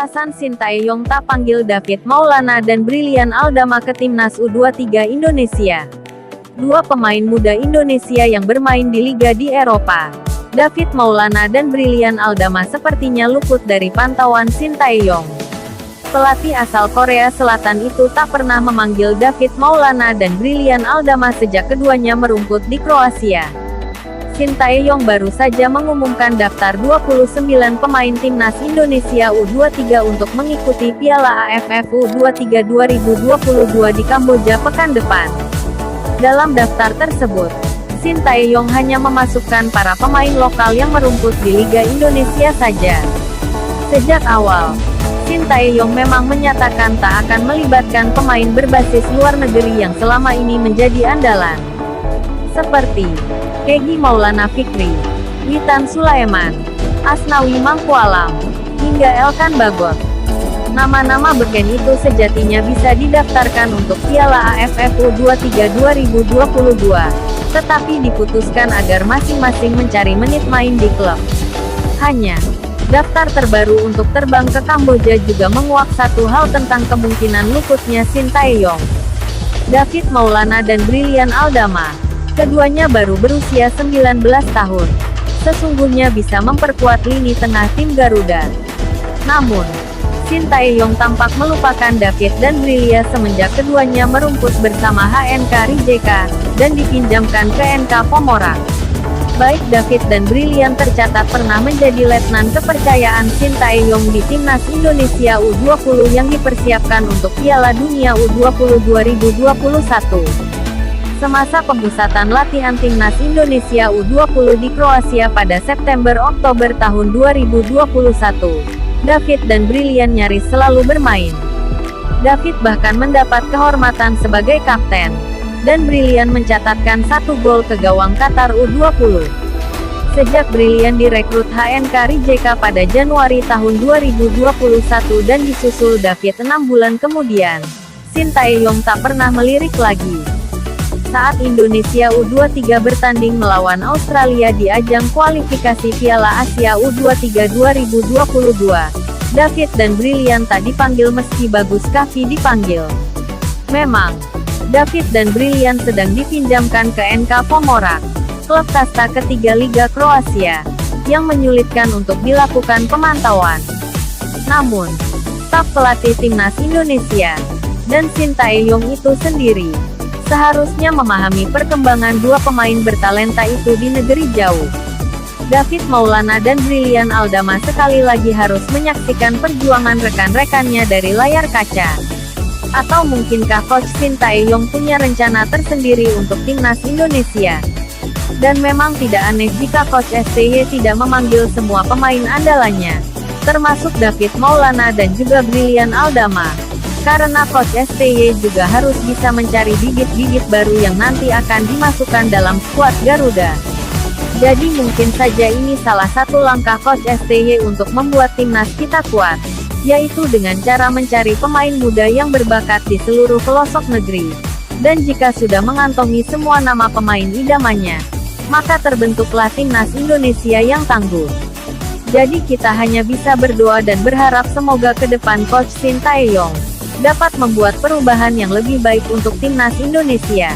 alasan Sintayong tak panggil David Maulana dan Brilian Aldama ke timnas U23 Indonesia. Dua pemain muda Indonesia yang bermain di liga di Eropa, David Maulana dan Brilian Aldama sepertinya luput dari pantauan Sintayong. Pelatih asal Korea Selatan itu tak pernah memanggil David Maulana dan Brilian Aldama sejak keduanya merumput di Kroasia. Sintayong baru saja mengumumkan daftar 29 pemain timnas Indonesia U23 untuk mengikuti Piala AFF U23 2022 di Kamboja pekan depan. Dalam daftar tersebut, Sintayong hanya memasukkan para pemain lokal yang merumput di Liga Indonesia saja. Sejak awal, Sintayong memang menyatakan tak akan melibatkan pemain berbasis luar negeri yang selama ini menjadi andalan, seperti Egy Maulana Fikri, Witan Sulaiman, Asnawi Mangkualam, hingga Elkan Bagot. Nama-nama beken itu sejatinya bisa didaftarkan untuk Piala AFF U23 2022, tetapi diputuskan agar masing-masing mencari menit main di klub. Hanya, daftar terbaru untuk terbang ke Kamboja juga menguak satu hal tentang kemungkinan luputnya Sintayong. David Maulana dan Brilian Aldama, keduanya baru berusia 19 tahun. Sesungguhnya bisa memperkuat lini tengah tim Garuda. Namun, Sintayong tampak melupakan David dan Brilian semenjak keduanya merumput bersama HNK Rijeka, dan dipinjamkan ke NK Pomorak. Baik David dan Brilian tercatat pernah menjadi letnan kepercayaan Sintayong di timnas Indonesia U20 yang dipersiapkan untuk Piala Dunia U20 2021. Semasa pemusatan latihan timnas Indonesia U20 di Kroasia pada September-Oktober tahun 2021, David dan Brilian nyaris selalu bermain. David bahkan mendapat kehormatan sebagai kapten, dan Brilian mencatatkan 1 gol ke gawang Qatar U20. Sejak Brilian direkrut HNK Rijeka pada Januari tahun 2021 dan disusul David 6 bulan kemudian, Sintayong tak pernah melirik lagi. Saat Indonesia U23 bertanding melawan Australia di ajang kualifikasi Piala Asia U23 2022, David dan Brilian tak dipanggil meski Bagus Kahvi dipanggil. Memang, David dan Brilian sedang dipinjamkan ke NK Pomorak, klub kasta ketiga Liga Kroasia, yang menyulitkan untuk dilakukan pemantauan. Namun, staf pelatih timnas Indonesia, dan Sintayong itu sendiri, seharusnya memahami perkembangan dua pemain bertalenta itu di negeri jauh. David Maulana dan Brilian Aldama sekali lagi harus menyaksikan perjuangan rekan-rekannya dari layar kaca. Atau mungkinkah Coach Sintayong punya rencana tersendiri untuk timnas Indonesia? Dan memang tidak aneh jika Coach STY tidak memanggil semua pemain andalannya, termasuk David Maulana dan juga Brilian Aldama. Karena Coach STY juga harus bisa mencari bibit-bibit baru yang nanti akan dimasukkan dalam skuad Garuda. Jadi mungkin saja ini salah satu langkah Coach STY untuk membuat timnas kita kuat, yaitu dengan cara mencari pemain muda yang berbakat di seluruh pelosok negeri. Dan jika sudah mengantongi semua nama pemain idamannya, maka terbentuklah timnas Indonesia yang tangguh. Jadi kita hanya bisa berdoa dan berharap semoga ke depan Coach Sintayong dapat membuat perubahan yang lebih baik untuk timnas Indonesia.